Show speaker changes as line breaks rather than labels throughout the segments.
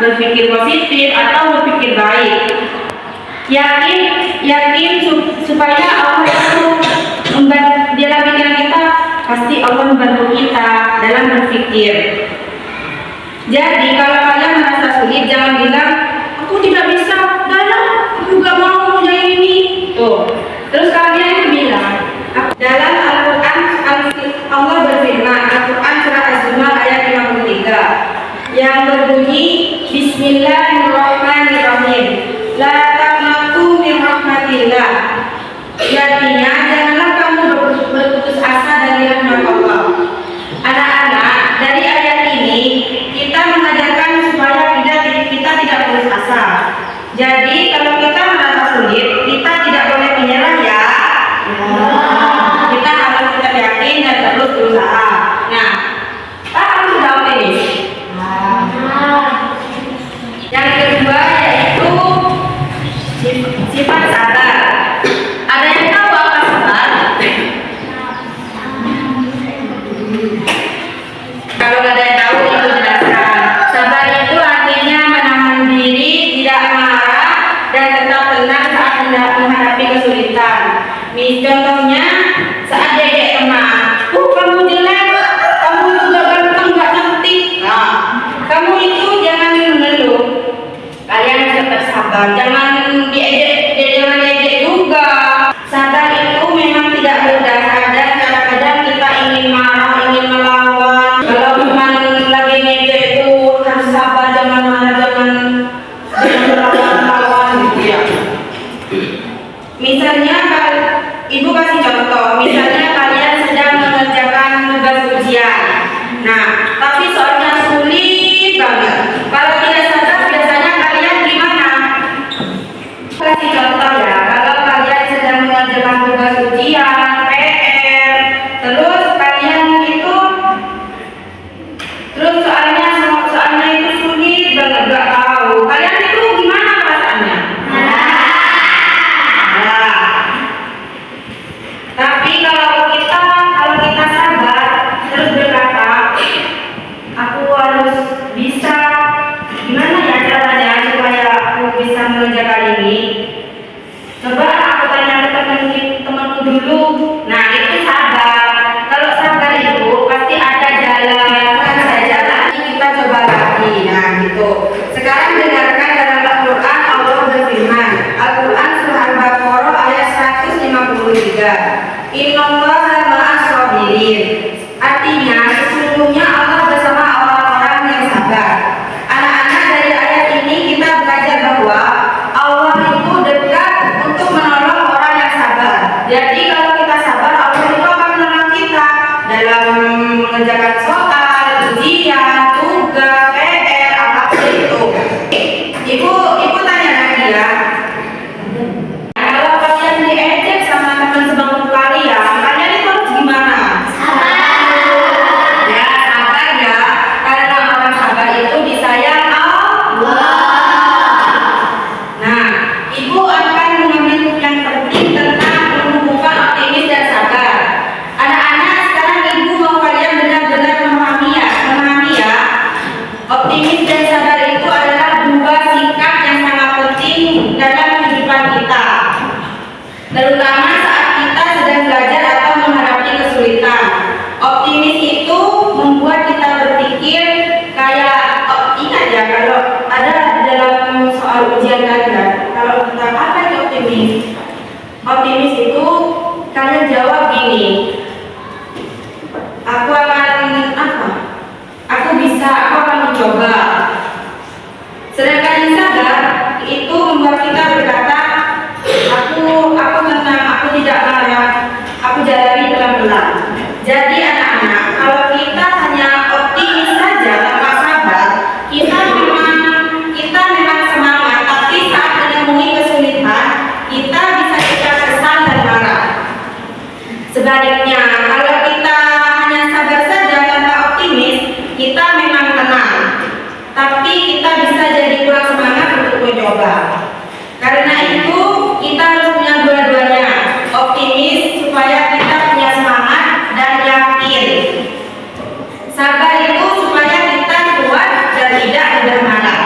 berpikir positif atau berpikir baik. Yakin supaya Allah itu membantu dalam pikiran kita, pasti Allah membantu kita dalam berpikir. Jadi kalau kalian merasa sulit, jangan bilang aku tidak bisa, aku juga mau yang ini. Tuh. Terus kalian itu bilang, dalam Al-Quran Allah berfirman, Al-Quran surah Az-Zumar ayat 53 yang berbunyi Bismillahirrahmanirrahim, la taqnatu min rahmatillah. Artinya janganlah kamu berputus asa dari rahmat Allah. Anak-anak, dari ayat ini kita mengajarkan supaya kita tidak putus asa. Jadi kalau kita merasa sulit, kita tidak boleh menyerah ya. Kita harus tetap yakin dan terus berusaha. Nah, kamu sudah optimis. Yang kedua yaitu sifat sabar. Ada yang tahu apa sabar? Kalau ada yang tahu, ibu jelaskan. Sabar itu artinya menahan diri, tidak marah dan tetap tenang saat menghadapi kesulitan. Contohnya saat dedek teman, kamu jelek, kamu juga ganteng, gak cantik. Nah, kamu itu jangan mengeluh. Kalian harus tetap sabar, jangan diejek juga. Sabar itu memang tidak mudah. Kadang-kadang kita ingin marah, ingin melawan. Kalau teman lagi ngejek itu harus sabar, jangan marah, jangan melawan gitu ya. Misalnya ibu kasih contoh, misalnya kalian sedang mengerjakan tugas ujian. Nah, tapi soalnya sulit banget. Kalau tidak sabar, biasanya kalian gimana? Kasih contoh ya, kalau kalian sedang mengerjakan tugas ujian, PR, terus kalian itu, terus soalnya itu sulit banget, gak tahu. Kalian itu gimana perasaannya? Tapi kalau kita sabar terus berkata, aku harus bisa, gimana ya caranya supaya aku bisa mengerjakan ini? Coba aku tanya ke temanku dulu. Nah, itu sabar. Kalau sabar itu pasti ada jalan, kita coba lagi. Nah, gitu. Sekarang dengarkan dalam Al-Quran Allah berfirman, Al-Quran surah Al-Baqarah ayat 153. Innallaha ma'as sabirin. Artinya sesungguhnya Allah bersama orang-orang yang sabar. Anak-anak, dari ayat ini kita belajar bahwa Allah itu dekat untuk menolong orang yang sabar. Jadi kalau kita sabar, Allah itu akan menolong kita dalam mengerjakan soal, ujian, tugas, PR, apapun itu. Ibu tanya lagi ya. Kalau kalian diejek sama teman sebangku kalian itu harus gimana? Ya, sabar ya. Karena orang sabar itu disayang Allah. Nah, ibu akan mengambil yang penting tentang menumbuhkan optimis dan sabar. Anak-anak, sekarang ibu mau kalian benar-benar memahami ya. Optimis dan sabar itu adalah dua sikap yang sangat penting dalam kehidupan kita, terutama saat kita sedang belajar atau menghadapi kesulitan. Optimis itu membuat kita berpikir kayak, ingat ya, kalau ada dalam soal ujian kalian, kalau kita apa itu optimis? Optimis itu kalian jawab gini, aku akan apa? Aku bisa, aku akan mencoba. Sedangkan yang sabar itu membuat kita berkata, aku tenang, aku tidak marah, aku jalani pelan-pelan. Jadi anak-anak, kalau kita hanya optimis saja tanpa sabar, kita memang semangat, tapi saat menemui kesulitan, kita bisa kesal dan marah. Sebaliknya, kalau kita hanya sabar saja tanpa optimis, kita memang tenang, tapi kita bisa jadi kurang semangat untuk mencoba. Karena itu kita harus punya dua-duanya, optimis supaya kita punya semangat dan yakin. Sabar itu supaya kita kuat dan tidak mudah marah.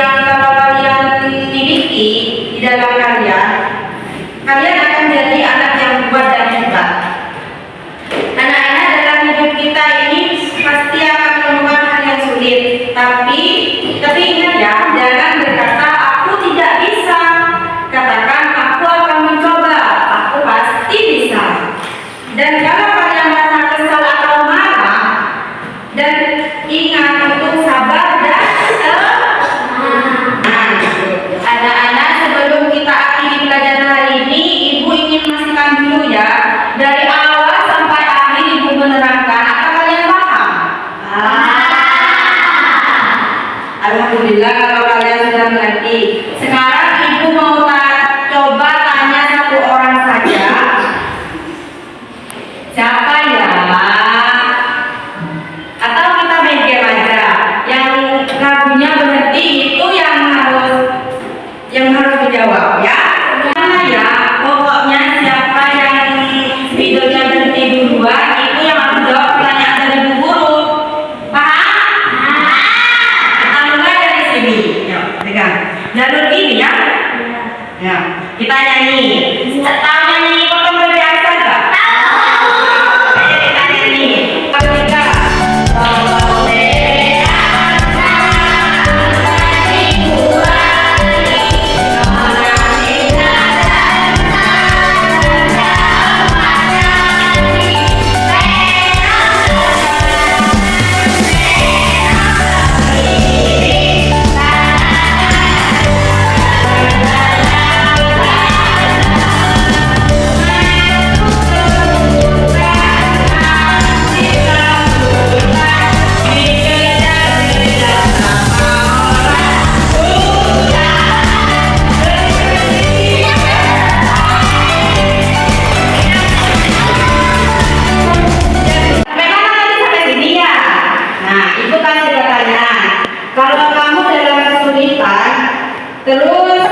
yang kalau kalian miliki di dalam kalian, kalian akan jadi anak yang kuat dan hebat. Anak-anak dalam hidup kita ini pasti akan menemukan hal yang sulit, tapi ingat ya, jangan berkata aku tidak bisa. Katakan aku akan mencoba, aku pasti bisa. Dan kalau kalian merasa kesal atau marah, dan ingat untuk sabar dan tenang. Anak-anak, sebelum kita akhiri pelajaran hari ini, Ibu ingin memastikan dulu ya, dari awal sampai akhir Ibu menerangkan, apa kalian paham? Alhamdulillah kalau kalian sudah mengerti. Sekarang Ibu mau coba tanya satu orang saja. Siapa ya? Atau kita main game aja. Yang lagunya berhenti itu yang harus dijawab ya. Mana ya? Pokoknya siapa yang videonya berhenti duluan itu yang harus jawab pertanyaan dari Bu Guru. Paham? Kita mulai dari sini. Yuk, pegang. Jalur ini ya. Ya, kita nyanyi. Tahu nyanyi potong berbiasa enggak? Kalau kamu dalam kesulitan, terus